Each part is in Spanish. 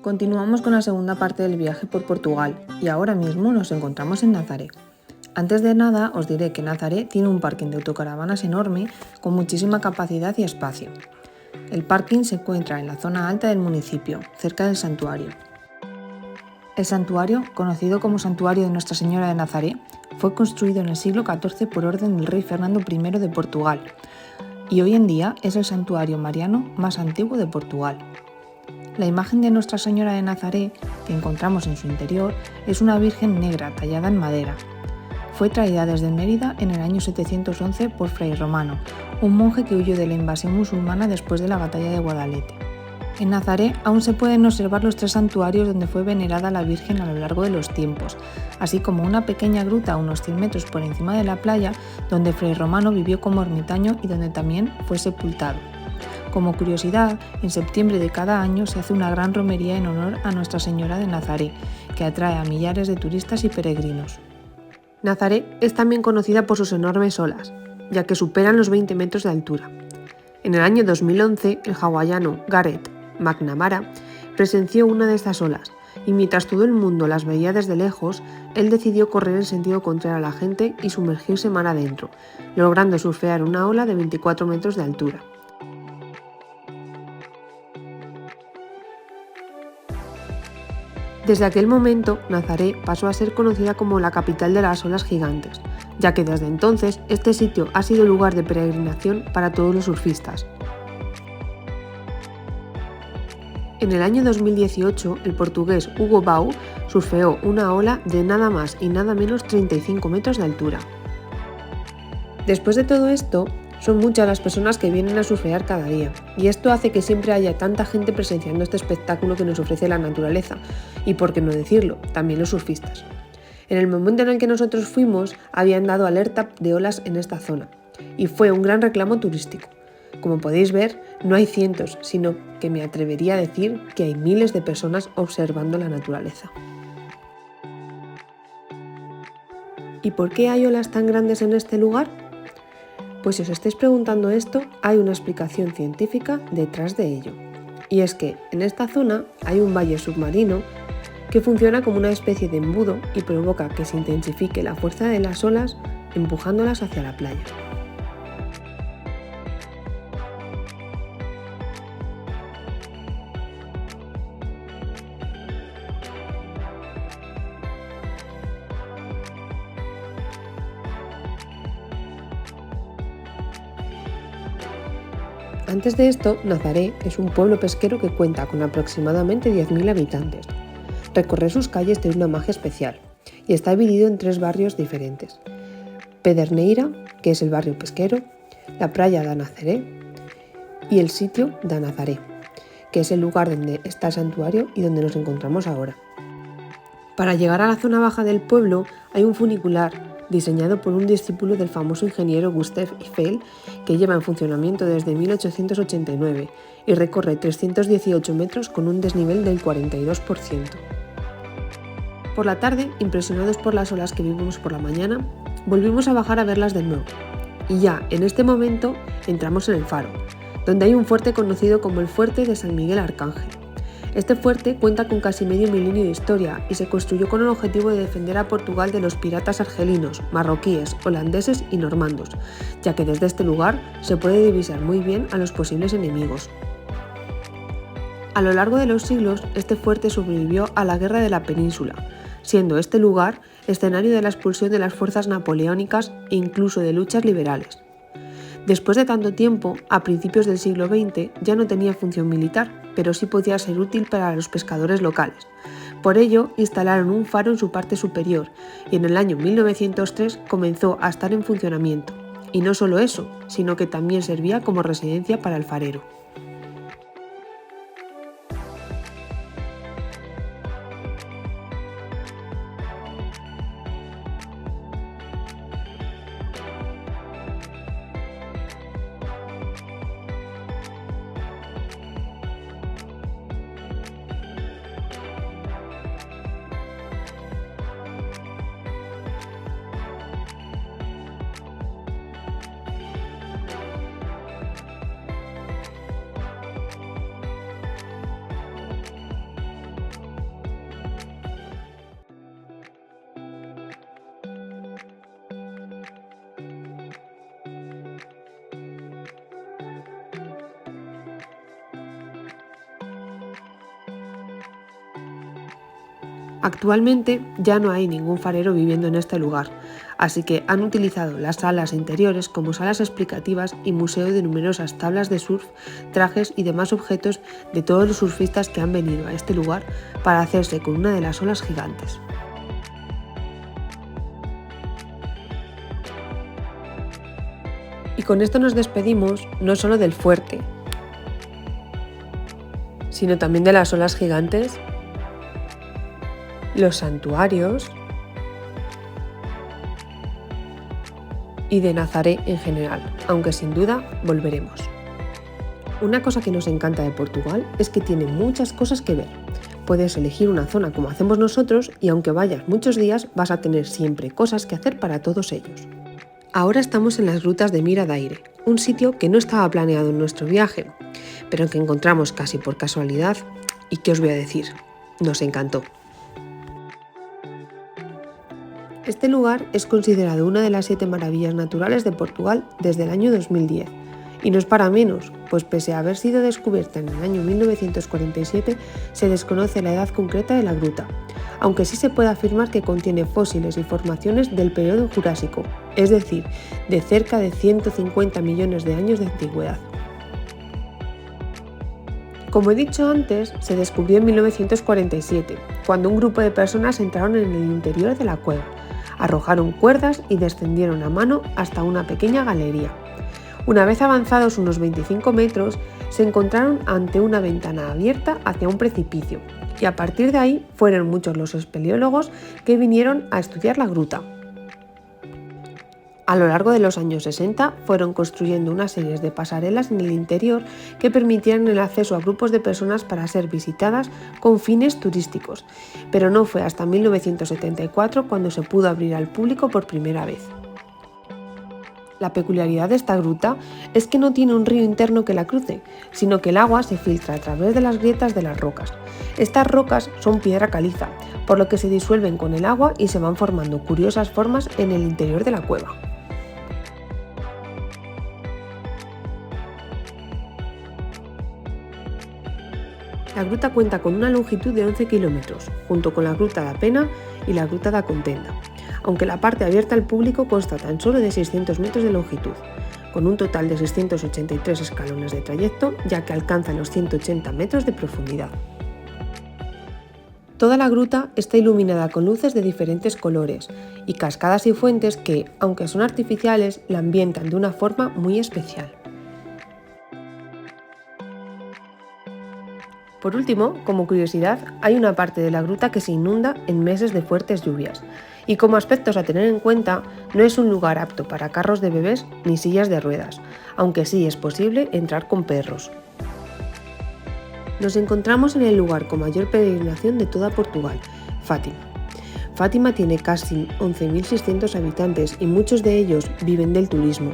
Continuamos con la segunda parte del viaje por Portugal y ahora mismo nos encontramos en Nazaré. Antes de nada os diré que Nazaré tiene un parking de autocaravanas enorme con muchísima capacidad y espacio. El parking se encuentra en la zona alta del municipio, cerca del santuario. El santuario, conocido como Santuario de Nuestra Señora de Nazaré, fue construido en el siglo XIV por orden del rey Fernando I de Portugal y hoy en día es el santuario mariano más antiguo de Portugal. La imagen de Nuestra Señora de Nazaré, que encontramos en su interior, es una virgen negra tallada en madera. Fue traída desde Mérida en el año 711 por Fray Romano, un monje que huyó de la invasión musulmana después de la batalla de Guadalete. En Nazaré aún se pueden observar los 3 santuarios donde fue venerada la Virgen a lo largo de los tiempos, así como una pequeña gruta a unos 100 metros por encima de la playa donde Fray Romano vivió como ermitaño y donde también fue sepultado. Como curiosidad, en septiembre de cada año se hace una gran romería en honor a Nuestra Señora de Nazaré, que atrae a millares de turistas y peregrinos. Nazaré es también conocida por sus enormes olas, ya que superan los 20 metros de altura. En el año 2011, el hawaiano Gareth McNamara presenció una de estas olas, y mientras todo el mundo las veía desde lejos, él decidió correr en sentido contrario a la gente y sumergirse mar adentro, logrando surfear una ola de 24 metros de altura. Desde aquel momento, Nazaré pasó a ser conocida como la capital de las olas gigantes, ya que desde entonces este sitio ha sido lugar de peregrinación para todos los surfistas. En el año 2018, el portugués Hugo Bau surfeó una ola de nada más y nada menos 35 metros de altura. Después de todo esto, son muchas las personas que vienen a surfear cada día, y esto hace que siempre haya tanta gente presenciando este espectáculo que nos ofrece la naturaleza, y por qué no decirlo, también los surfistas. En el momento en el que nosotros fuimos, habían dado alerta de olas en esta zona, y fue un gran reclamo turístico. Como podéis ver, no hay cientos, sino que me atrevería a decir que hay miles de personas observando la naturaleza. ¿Y por qué hay olas tan grandes en este lugar? Pues si os estáis preguntando esto, hay una explicación científica detrás de ello. Y es que en esta zona hay un valle submarino que funciona como una especie de embudo y provoca que se intensifique la fuerza de las olas empujándolas hacia la playa. Antes de esto, Nazaré es un pueblo pesquero que cuenta con aproximadamente 10.000 habitantes. Recorrer sus calles tiene una magia especial y está dividido en 3 barrios diferentes. Pederneira, que es el barrio pesquero, la playa de Nazaré y el sitio de Nazaré, que es el lugar donde está el santuario y donde nos encontramos ahora. Para llegar a la zona baja del pueblo hay un funicular diseñado por un discípulo del famoso ingeniero Gustave Eiffel, que lleva en funcionamiento desde 1889 y recorre 318 metros con un desnivel del 42%. Por la tarde, impresionados por las olas que vimos por la mañana, volvimos a bajar a verlas de nuevo. Y ya en este momento entramos en el faro, donde hay un fuerte conocido como el Fuerte de San Miguel Arcángel. Este fuerte cuenta con casi medio milenio de historia y se construyó con el objetivo de defender a Portugal de los piratas argelinos, marroquíes, holandeses y normandos, ya que desde este lugar se puede divisar muy bien a los posibles enemigos. A lo largo de los siglos, este fuerte sobrevivió a la Guerra de la Península, siendo este lugar escenario de la expulsión de las fuerzas napoleónicas e incluso de luchas liberales. Después de tanto tiempo, a principios del siglo XX ya no tenía función militar, pero sí podía ser útil para los pescadores locales. Por ello, instalaron un faro en su parte superior y en el año 1903 comenzó a estar en funcionamiento. Y no solo eso, sino que también servía como residencia para el farero. Actualmente ya no hay ningún farero viviendo en este lugar, así que han utilizado las salas interiores como salas explicativas y museo de numerosas tablas de surf, trajes y demás objetos de todos los surfistas que han venido a este lugar para hacerse con una de las olas gigantes. Y con esto nos despedimos no solo del fuerte, sino también de las olas gigantes, los santuarios y de Nazaré en general, aunque sin duda volveremos. Una cosa que nos encanta de Portugal es que tiene muchas cosas que ver. Puedes elegir una zona como hacemos nosotros y aunque vayas muchos días vas a tener siempre cosas que hacer para todos ellos. Ahora estamos en las grutas de Mira Daire, un sitio que no estaba planeado en nuestro viaje, pero que encontramos casi por casualidad y ¿qué os voy a decir? Nos encantó. Este lugar es considerado una de las 7 maravillas naturales de Portugal desde el año 2010. Y no es para menos, pues pese a haber sido descubierta en el año 1947, se desconoce la edad concreta de la gruta, aunque sí se puede afirmar que contiene fósiles y formaciones del periodo Jurásico, es decir, de cerca de 150 millones de años de antigüedad. Como he dicho antes, se descubrió en 1947, cuando un grupo de personas entraron en el interior de la cueva, arrojaron cuerdas y descendieron a mano hasta una pequeña galería. Una vez avanzados unos 25 metros, se encontraron ante una ventana abierta hacia un precipicio, y a partir de ahí fueron muchos los espeleólogos que vinieron a estudiar la gruta. A lo largo de los años 60 fueron construyendo una serie de pasarelas en el interior que permitían el acceso a grupos de personas para ser visitadas con fines turísticos, pero no fue hasta 1974 cuando se pudo abrir al público por primera vez. La peculiaridad de esta gruta es que no tiene un río interno que la cruce, sino que el agua se filtra a través de las grietas de las rocas. Estas rocas son piedra caliza, por lo que se disuelven con el agua y se van formando curiosas formas en el interior de la cueva. La gruta cuenta con una longitud de 11 kilómetros, junto con la Gruta da Pena y la Gruta da Contenda, aunque la parte abierta al público consta tan solo de 600 metros de longitud, con un total de 683 escalones de trayecto, ya que alcanza los 180 metros de profundidad. Toda la gruta está iluminada con luces de diferentes colores y cascadas y fuentes que, aunque son artificiales, la ambientan de una forma muy especial. Por último, como curiosidad, hay una parte de la gruta que se inunda en meses de fuertes lluvias, y como aspectos a tener en cuenta, no es un lugar apto para carros de bebés ni sillas de ruedas, aunque sí es posible entrar con perros. Nos encontramos en el lugar con mayor peregrinación de toda Portugal, Fátima. Fátima tiene casi 11.600 habitantes y muchos de ellos viven del turismo.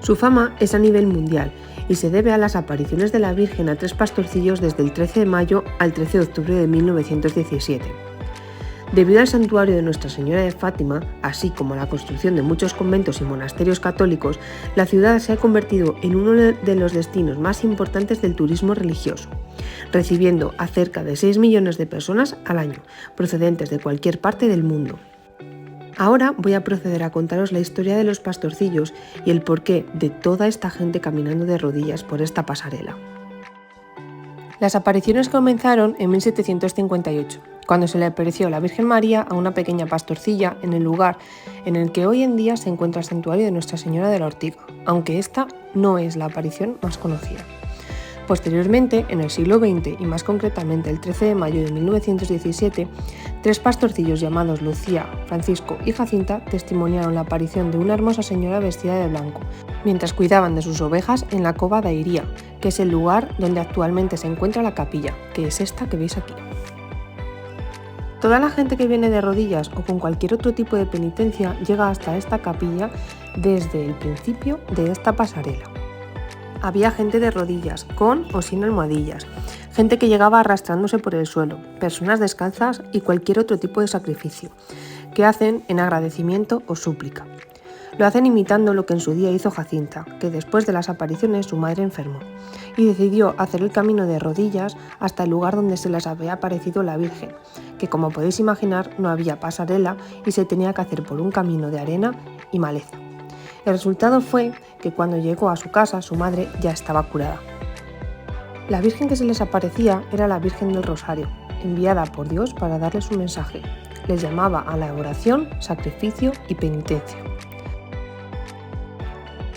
Su fama es a nivel mundial y se debe a las apariciones de la Virgen a 3 pastorcillos desde el 13 de mayo al 13 de octubre de 1917. Debido al santuario de Nuestra Señora de Fátima, así como a la construcción de muchos conventos y monasterios católicos, la ciudad se ha convertido en uno de los destinos más importantes del turismo religioso, recibiendo a cerca de 6 millones de personas al año, procedentes de cualquier parte del mundo. Ahora voy a proceder a contaros la historia de los pastorcillos y el porqué de toda esta gente caminando de rodillas por esta pasarela. Las apariciones comenzaron en 1758, cuando se le apareció la Virgen María a una pequeña pastorcilla en el lugar en el que hoy en día se encuentra el santuario de Nuestra Señora de la Ortiga, aunque esta no es la aparición más conocida. Posteriormente, en el siglo XX y más concretamente el 13 de mayo de 1917, 3 pastorcillos llamados Lucía, Francisco y Jacinta testimoniaron la aparición de una hermosa señora vestida de blanco, mientras cuidaban de sus ovejas en la cova de Iría, que es el lugar donde actualmente se encuentra la capilla, que es esta que veis aquí. Toda la gente que viene de rodillas o con cualquier otro tipo de penitencia llega hasta esta capilla desde el principio de esta pasarela. Había gente de rodillas, con o sin almohadillas, gente que llegaba arrastrándose por el suelo, personas descalzas y cualquier otro tipo de sacrificio, que hacen en agradecimiento o súplica. Lo hacen imitando lo que en su día hizo Jacinta, que después de las apariciones su madre enfermó, y decidió hacer el camino de rodillas hasta el lugar donde se les había aparecido la Virgen, que como podéis imaginar no había pasarela y se tenía que hacer por un camino de arena y maleza. El resultado fue que cuando llegó a su casa su madre ya estaba curada. La Virgen que se les aparecía era la Virgen del Rosario, enviada por Dios para darles un mensaje. Les llamaba a la oración, sacrificio y penitencia.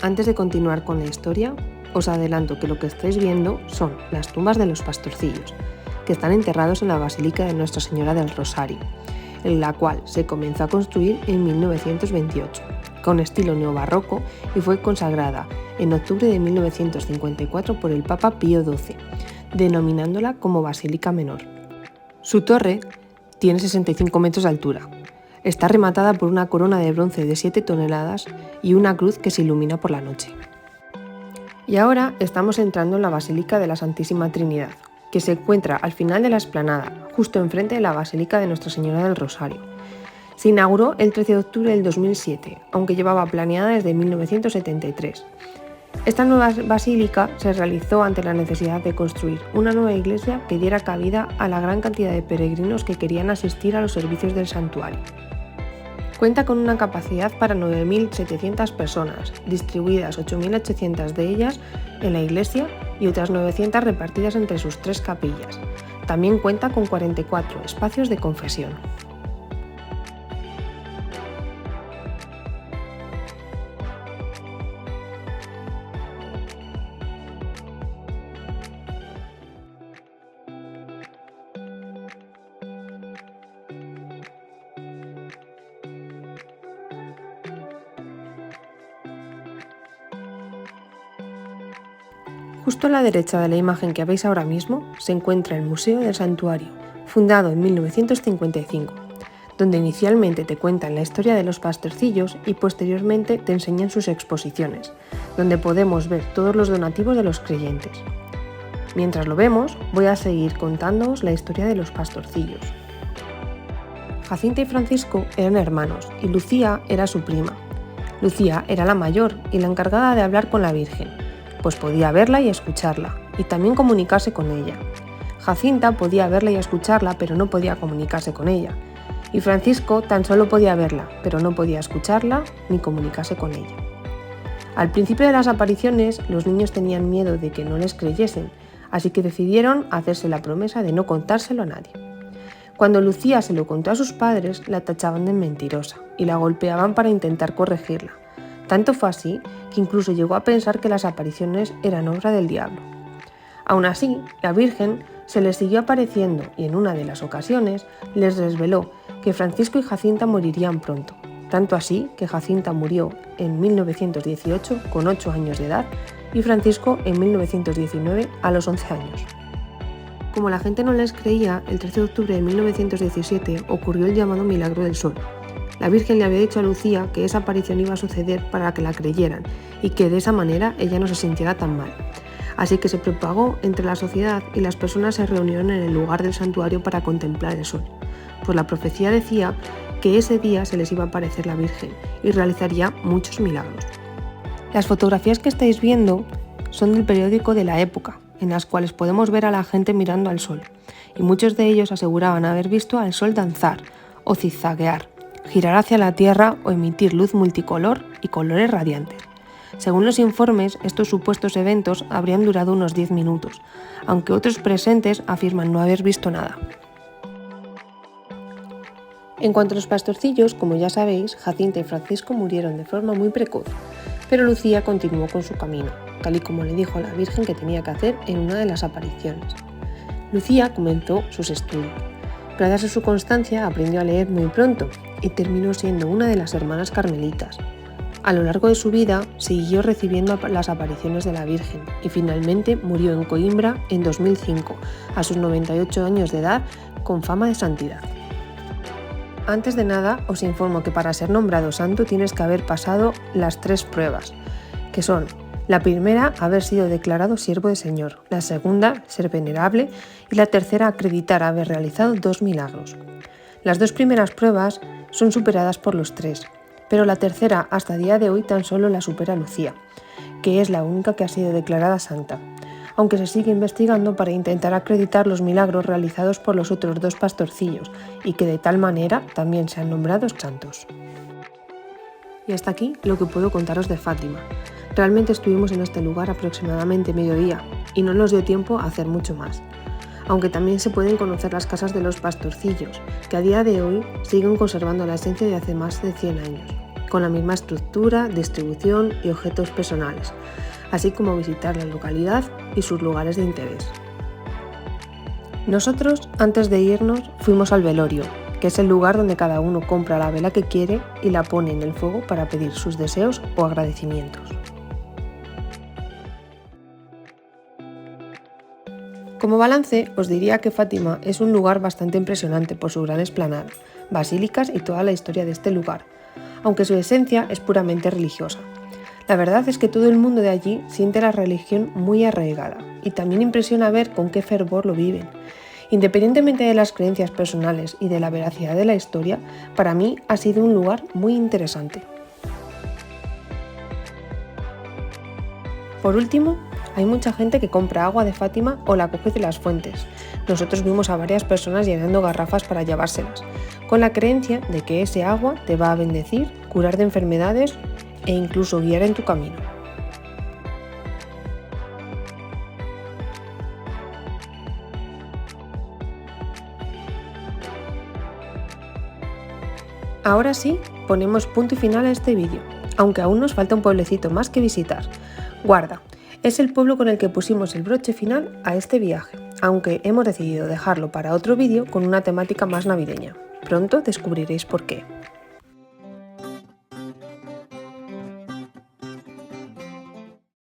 Antes de continuar con la historia, os adelanto que lo que estáis viendo son las tumbas de los pastorcillos, que están enterrados en la Basílica de Nuestra Señora del Rosario, en la cual se comenzó a construir en 1928, con estilo neobarroco, y fue consagrada en octubre de 1954 por el Papa Pío XII, denominándola como Basílica Menor. Su torre tiene 65 metros de altura. Está rematada por una corona de bronce de 7 toneladas y una cruz que se ilumina por la noche. Y ahora estamos entrando en la Basílica de la Santísima Trinidad, que se encuentra al final de la explanada, justo enfrente de la Basílica de Nuestra Señora del Rosario. Se inauguró el 13 de octubre del 2007, aunque llevaba planeada desde 1973. Esta nueva basílica se realizó ante la necesidad de construir una nueva iglesia que diera cabida a la gran cantidad de peregrinos que querían asistir a los servicios del santuario. Cuenta con una capacidad para 9.700 personas, distribuidas 8.800 de ellas en la iglesia y otras 900 repartidas entre sus 3 capillas. También cuenta con 44 espacios de confesión. Justo a la derecha de la imagen que veis ahora mismo se encuentra el Museo del Santuario, fundado en 1955, donde inicialmente te cuentan la historia de los pastorcillos y posteriormente te enseñan sus exposiciones, donde podemos ver todos los donativos de los creyentes. Mientras lo vemos, voy a seguir contándoos la historia de los pastorcillos. Jacinta y Francisco eran hermanos y Lucía era su prima. Lucía era la mayor y la encargada de hablar con la Virgen, pues podía verla y escucharla, y también comunicarse con ella. Jacinta podía verla y escucharla, pero no podía comunicarse con ella, y Francisco tan solo podía verla, pero no podía escucharla ni comunicarse con ella. Al principio de las apariciones, los niños tenían miedo de que no les creyesen, así que decidieron hacerse la promesa de no contárselo a nadie. Cuando Lucía se lo contó a sus padres, la tachaban de mentirosa y la golpeaban para intentar corregirla. Tanto fue así que incluso llegó a pensar que las apariciones eran obra del diablo. Aún así, la Virgen se les siguió apareciendo y en una de las ocasiones les reveló que Francisco y Jacinta morirían pronto. Tanto así que Jacinta murió en 1918 con 8 años de edad y Francisco en 1919 a los 11 años. Como la gente no les creía, el 13 de octubre de 1917 ocurrió el llamado Milagro del Sol. La Virgen le había dicho a Lucía que esa aparición iba a suceder para que la creyeran y que de esa manera ella no se sintiera tan mal. Así que se propagó entre la sociedad y las personas se reunieron en el lugar del santuario para contemplar el sol. Pues la profecía decía que ese día se les iba a aparecer la Virgen y realizaría muchos milagros. Las fotografías que estáis viendo son del periódico de la época, en las cuales podemos ver a la gente mirando al sol, y muchos de ellos aseguraban haber visto al sol danzar o zigzaguear, girar hacia la Tierra o emitir luz multicolor y colores radiantes. Según los informes, estos supuestos eventos habrían durado unos 10 minutos, aunque otros presentes afirman no haber visto nada. En cuanto a los pastorcillos, como ya sabéis, Jacinta y Francisco murieron de forma muy precoz, pero Lucía continuó con su camino, tal y como le dijo a la Virgen que tenía que hacer en una de las apariciones. Lucía comenzó sus estudios. Gracias a su constancia aprendió a leer muy pronto y terminó siendo una de las hermanas carmelitas. A lo largo de su vida siguió recibiendo las apariciones de la Virgen y finalmente murió en Coimbra en 2005, a sus 98 años de edad, con fama de santidad. Antes de nada, os informo que para ser nombrado santo tienes que haber pasado las 3 pruebas, que son: la primera, haber sido declarado siervo del Señor; la segunda, ser venerable; y la tercera, acreditar haber realizado 2 milagros. Las 2 primeras pruebas son superadas por los 3, pero la tercera hasta el día de hoy tan solo la supera Lucía, que es la única que ha sido declarada santa, aunque se sigue investigando para intentar acreditar los milagros realizados por los otros 2 pastorcillos y que de tal manera también sean nombrados santos. Y hasta aquí lo que puedo contaros de Fátima. Realmente estuvimos en este lugar aproximadamente mediodía y no nos dio tiempo a hacer mucho más. Aunque también se pueden conocer las casas de los pastorcillos, que a día de hoy siguen conservando la esencia de hace más de 100 años, con la misma estructura, distribución y objetos personales, así como visitar la localidad y sus lugares de interés. Nosotros, antes de irnos, fuimos al velorio, que es el lugar donde cada uno compra la vela que quiere y la pone en el fuego para pedir sus deseos o agradecimientos. Como balance, os diría que Fátima es un lugar bastante impresionante por su gran explanada, basílicas y toda la historia de este lugar, aunque su esencia es puramente religiosa. La verdad es que todo el mundo de allí siente la religión muy arraigada y también impresiona ver con qué fervor lo viven. Independientemente de las creencias personales y de la veracidad de la historia, para mí ha sido un lugar muy interesante. Por último, hay mucha gente que compra agua de Fátima o la coge de las fuentes. Nosotros vimos a varias personas llenando garrafas para llevárselas, con la creencia de que ese agua te va a bendecir, curar de enfermedades e incluso guiar en tu camino. Ahora sí, ponemos punto y final a este vídeo, aunque aún nos falta un pueblecito más que visitar. Guarda, es el pueblo con el que pusimos el broche final a este viaje, aunque hemos decidido dejarlo para otro vídeo con una temática más navideña. Pronto descubriréis por qué.